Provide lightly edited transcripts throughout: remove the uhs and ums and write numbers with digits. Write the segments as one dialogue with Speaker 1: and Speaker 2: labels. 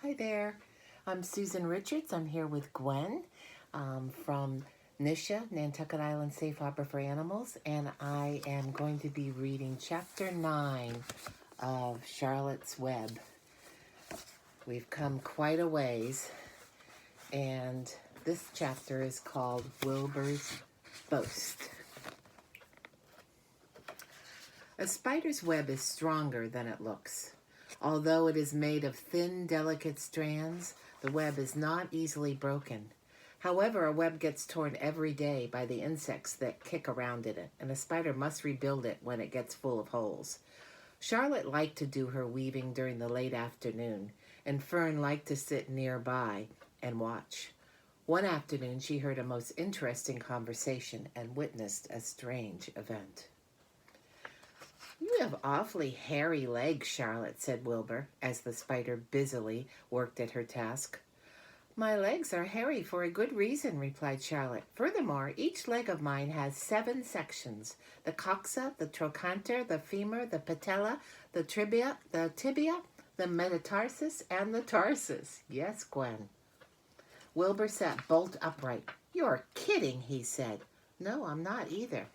Speaker 1: Hi there. I'm Susan Richards. I'm here with Gwen from NISHA, Nantucket Island Safe Harbor for Animals, and I am going to be reading Chapter 9 of Charlotte's Web. We've come quite a ways, and this chapter is called Wilbur's Boast. A spider's web is stronger than it looks. Although it is made of thin, delicate strands, the web is not easily broken. However, a web gets torn every day by the insects that kick around in it, and a spider must rebuild it when it gets full of holes. Charlotte liked to do her weaving during the late afternoon, and Fern liked to sit nearby and watch. One afternoon, she heard a most interesting conversation and witnessed a strange event. "You have awfully hairy legs, Charlotte," said Wilbur, as the spider busily worked at her task. "My legs are hairy for a good reason," replied Charlotte. "Furthermore, each leg of mine has 7 sections: the coxa, the trochanter, the femur, the patella, the tibia, the metatarsus, and the tarsus." "Yes, Gwen." Wilbur sat bolt upright. "You're kidding," he said. "No, I'm not either."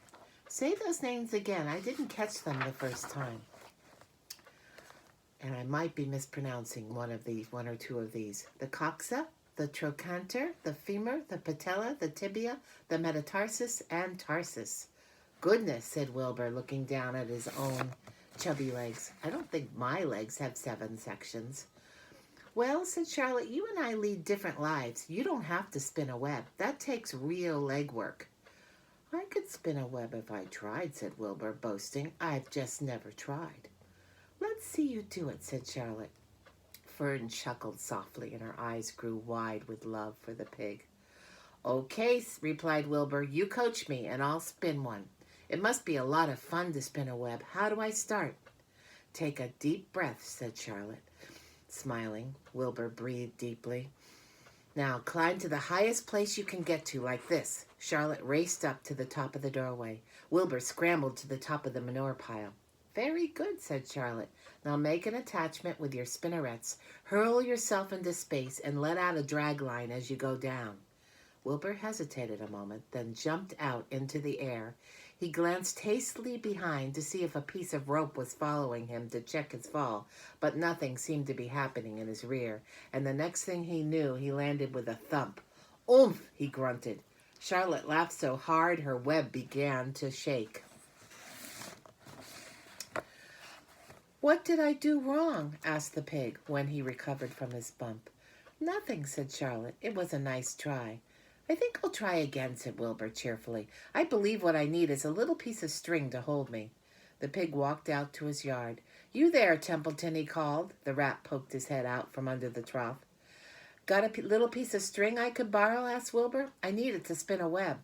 Speaker 1: "Say those names again. I didn't catch them the first time." And I might be mispronouncing one or two of these. The coxa, the trochanter, the femur, the patella, the tibia, the metatarsus, and tarsus. "Goodness," said Wilbur, looking down at his own chubby legs. "I don't think my legs have 7 sections." "Well," said Charlotte, "you and I lead different lives. You don't have to spin a web. That takes real leg work." "I could spin a web if I tried," said Wilbur, boasting. "I've just never tried." "Let's see you do it," said Charlotte. Fern chuckled softly, and her eyes grew wide with love for the pig. "Okay," replied Wilbur, "you coach me, and I'll spin one. It must be a lot of fun to spin a web. How do I start?" "Take a deep breath," said Charlotte. Smiling, Wilbur breathed deeply. "Now climb to the highest place you can get to, like this." Charlotte raced up to the top of the doorway. Wilbur scrambled to the top of the manure pile. "Very good," said Charlotte. "Now make an attachment with your spinnerets. Hurl yourself into space and let out a drag line as you go down." Wilbur hesitated a moment, then jumped out into the air. He glanced hastily behind to see if a piece of rope was following him to check his fall, but nothing seemed to be happening in his rear, and the next thing he knew, he landed with a thump. "Oomph!" he grunted. Charlotte laughed so hard her web began to shake. "What did I do wrong?" asked the pig when he recovered from his bump. "Nothing," said Charlotte. "It was a nice try." "I think I'll try again," said Wilbur cheerfully. "I believe what I need is a little piece of string to hold me." The pig walked out to his yard. "You there, Templeton," he called. The rat poked his head out from under the trough. "Got a little piece of string I could borrow?" asked Wilbur. "I need it to spin a web."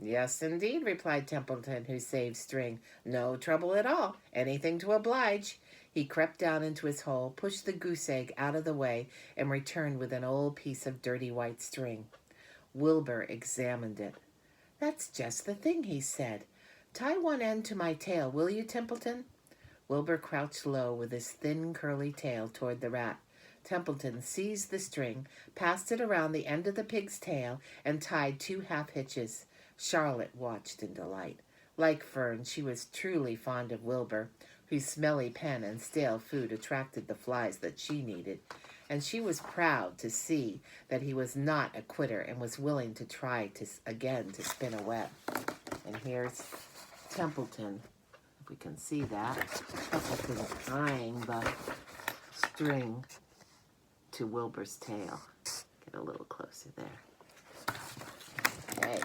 Speaker 1: "Yes, indeed," replied Templeton, who saved string. "No trouble at all. Anything to oblige." He crept down into his hole, pushed the goose egg out of the way, and returned with an old piece of dirty white string. Wilbur examined it. "That's just the thing," he said. "Tie one end to my tail, will you, Templeton?" Wilbur crouched low with his thin, curly tail toward the rat. Templeton seized the string, passed it around the end of the pig's tail, and tied 2 half hitches. Charlotte watched in delight. Like Fern, she was truly fond of Wilbur, whose smelly pen and stale food attracted the flies that she needed, and she was proud to see that he was not a quitter and was willing to try again to spin a web. And here's Templeton, if we can see that. Templeton tying the string to Wilbur's tail. Get a little closer there. Okay.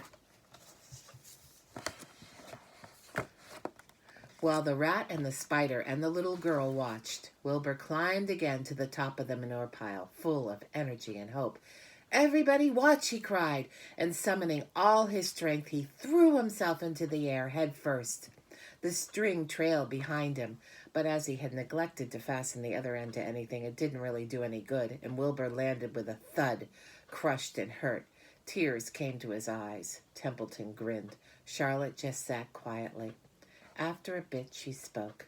Speaker 1: While the rat and the spider and the little girl watched, Wilbur climbed again to the top of the manure pile, full of energy and hope. "Everybody watch," he cried, and summoning all his strength, he threw himself into the air head first. The string trailed behind him, but as he had neglected to fasten the other end to anything, it didn't really do any good, and Wilbur landed with a thud, crushed and hurt. Tears came to his eyes. Templeton grinned. Charlotte just sat quietly. After a bit, she spoke.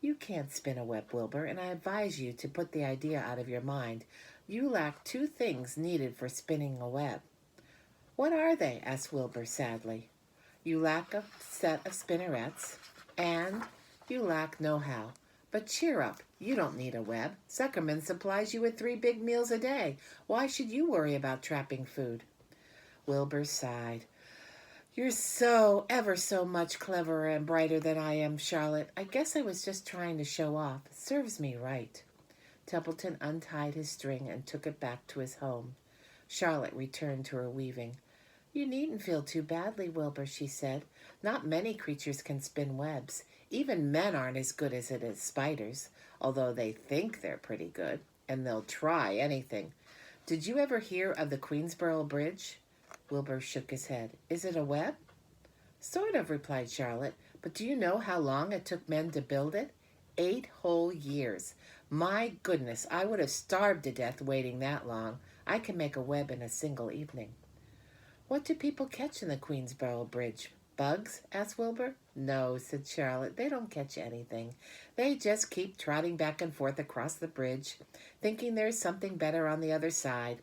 Speaker 1: You can't spin a web, Wilbur, and I advise you to put the idea out of your mind. You lack two things needed for spinning a web. What are they? Asked Wilbur sadly. You lack a set of spinnerets, and you lack know-how. But cheer up, you don't need a web. Zuckerman supplies you with 3 big meals a day. Why should you worry about trapping food? Wilbur sighed. You're so, ever so much cleverer and brighter than I am, Charlotte. I guess I was just trying to show off. It serves me right. Templeton untied his string and took it back to his home. Charlotte returned to her weaving. You needn't feel too badly, Wilbur, she said. Not many creatures can spin webs. Even men aren't as good as it as spiders, although they think they're pretty good, and they'll try anything. Did you ever hear of the Queensboro Bridge? Wilbur shook his head. Is it a web? Sort of, replied Charlotte. But do you know how long it took men to build it? 8 whole years. My goodness, I would have starved to death waiting that long. I can make a web in a single evening. What do people catch in the Queensboro Bridge? Bugs? Asked Wilbur. No, said Charlotte. They don't catch anything. They just keep trotting back and forth across the bridge, thinking there's something better on the other side.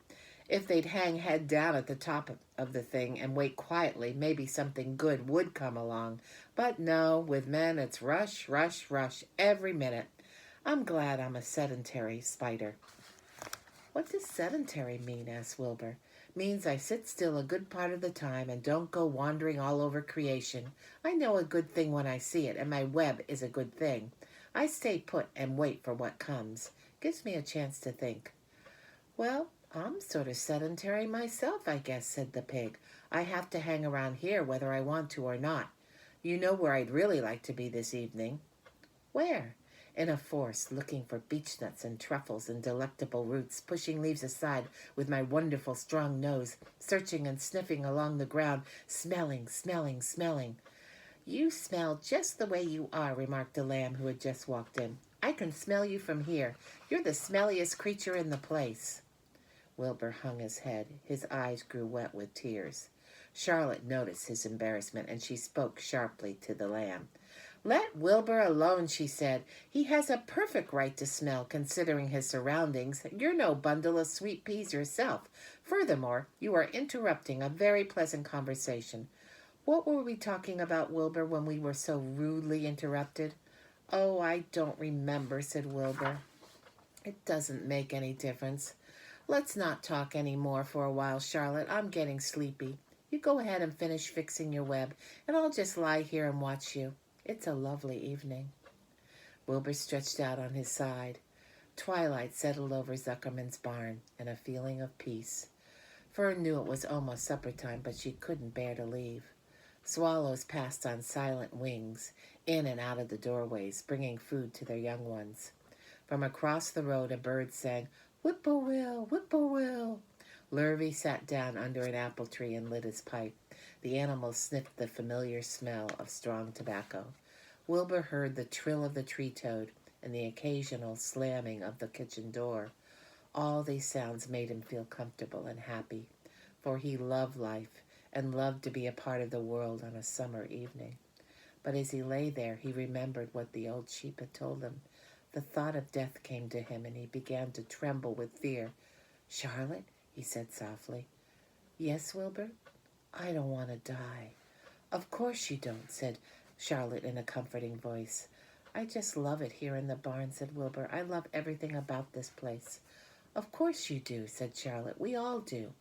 Speaker 1: If they'd hang head down at the top of the thing and wait quietly, maybe something good would come along. But no, with men it's rush, rush, rush every minute. I'm glad I'm a sedentary spider. What does sedentary mean? Asked Wilbur. Means I sit still a good part of the time and don't go wandering all over creation. I know a good thing when I see it, and my web is a good thing. I stay put and wait for what comes. Gives me a chance to think. Well, I'm sort of sedentary myself, I guess, said the pig. I have to hang around here whether I want to or not. You know where I'd really like to be this evening. Where? In a forest, looking for beechnuts and truffles and delectable roots, pushing leaves aside with my wonderful strong nose, searching and sniffing along the ground, smelling, smelling, smelling. You smell just the way you are, remarked a lamb who had just walked in. I can smell you from here. You're the smelliest creature in the place. Wilbur hung his head. His eyes grew wet with tears. Charlotte noticed his embarrassment, and she spoke sharply to the lamb. Let Wilbur alone, she said. He has a perfect right to smell, considering his surroundings. You're no bundle of sweet peas yourself. Furthermore, you are interrupting a very pleasant conversation. What were we talking about, Wilbur, when we were so rudely interrupted? Oh, I don't remember, said Wilbur. It doesn't make any difference. Let's not talk any more for a while, Charlotte. I'm getting sleepy. You go ahead and finish fixing your web, and I'll just lie here and watch you. It's a lovely evening. Wilbur stretched out on his side. Twilight settled over Zuckerman's barn, and a feeling of peace. Fern knew it was almost supper time, but she couldn't bear to leave. Swallows passed on silent wings, in and out of the doorways, bringing food to their young ones. From across the road a bird sang, Whip-poor-will, whip-poor-will. Lurvy sat down under an apple tree and lit his pipe. The animal sniffed the familiar smell of strong tobacco. Wilbur heard the trill of the tree toad and the occasional slamming of the kitchen door. All these sounds made him feel comfortable and happy, for he loved life and loved to be a part of the world on a summer evening. But as he lay there, he remembered what the old sheep had told him. The thought of death came to him, and he began to tremble with fear. Charlotte, he said softly. Yes, Wilbur? I don't want to die. Of course you don't, said Charlotte in a comforting voice. I just love it here in the barn, said Wilbur. I love everything about this place. Of course you do, said Charlotte. We all do.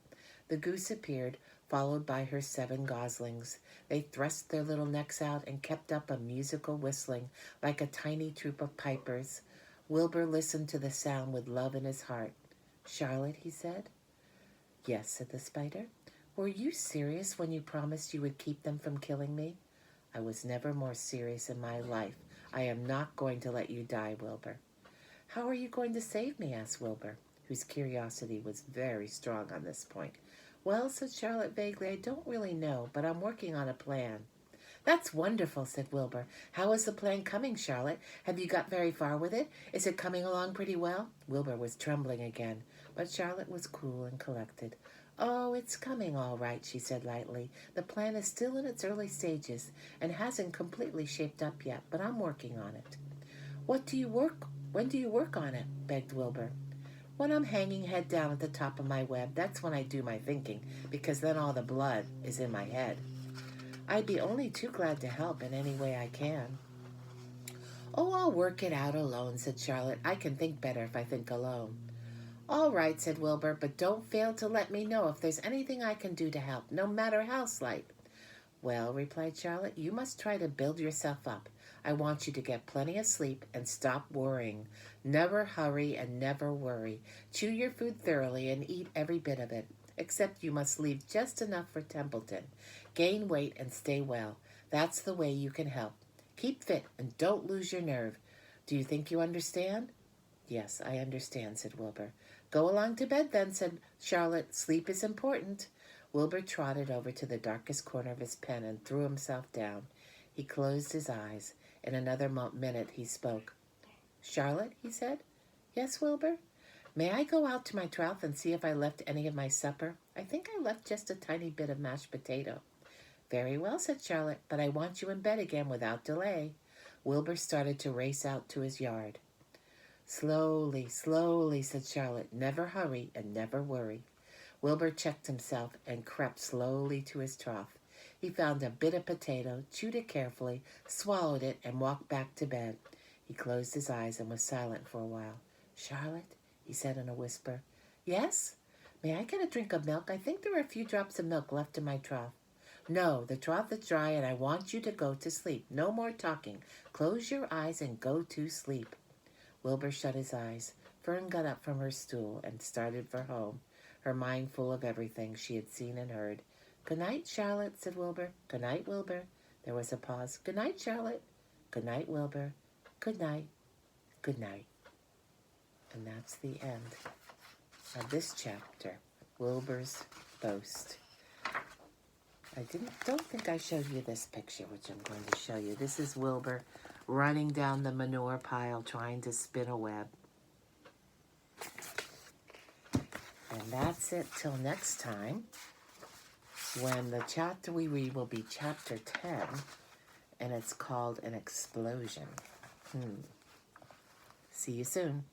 Speaker 1: The goose appeared, followed by her 7 goslings. They thrust their little necks out and kept up a musical whistling like a tiny troop of pipers. Wilbur listened to the sound with love in his heart. Charlotte, he said. Yes, said the spider. Were you serious when you promised you would keep them from killing me? I was never more serious in my life. I am not going to let you die, Wilbur. How are you going to save me? Asked Wilbur, whose curiosity was very strong on this point. Well, said Charlotte vaguely, I don't really know, but I'm working on a plan. That's wonderful, said Wilbur. How is the plan coming, Charlotte? Have you got very far with it? Is it coming along pretty well? Wilbur was trembling again, but Charlotte was cool and collected. Oh, it's coming all right, she said lightly. The plan is still in its early stages and hasn't completely shaped up yet, but I'm working on it. When do you work on it? Begged Wilbur. When I'm hanging head down at the top of my web, that's when I do my thinking, because then all the blood is in my head. I'd be only too glad to help in any way I can. Oh, I'll work it out alone, said Charlotte. I can think better if I think alone. All right, said Wilbur, but don't fail to let me know if there's anything I can do to help, no matter how slight. Well, replied Charlotte, you must try to build yourself up. I want you to get plenty of sleep and stop worrying. Never hurry and never worry. Chew your food thoroughly and eat every bit of it, except you must leave just enough for Templeton. Gain weight and stay well. That's the way you can help. Keep fit and don't lose your nerve. Do you think you understand? Yes, I understand, said Wilbur. Go along to bed then, said Charlotte. Sleep is important. Wilbur trotted over to the darkest corner of his pen and threw himself down. He closed his eyes. In another minute he spoke. Charlotte, he said. Yes, Wilbur? May I go out to my trough and see if I left any of my supper? I think I left just a tiny bit of mashed potato. Very well, said Charlotte, but I want you in bed again without delay. Wilbur started to race out to his yard. Slowly, slowly, said Charlotte. Never hurry and never worry. Wilbur checked himself and crept slowly to his trough. He found a bit of potato, chewed it carefully, swallowed it, and walked back to bed. He closed his eyes and was silent for a while. Charlotte, he said in a whisper. Yes? May I get a drink of milk? I think there are a few drops of milk left in my trough. No, the trough is dry and I want you to go to sleep. No more talking. Close your eyes and go to sleep. Wilbur shut his eyes. Fern got up from her stool and started for home, her mind full of everything she had seen and heard. Good night, Charlotte, said Wilbur. Good night, Wilbur. There was a pause. Good night, Charlotte. Good night, Wilbur. Good night. Good night. And that's the end of this chapter, Wilbur's Boast. I don't think I showed you this picture, which I'm going to show you. This is Wilbur running down the manure pile trying to spin a web. And that's it till next time, when the chapter we read will be chapter 10, and it's called An Explosion. See you soon.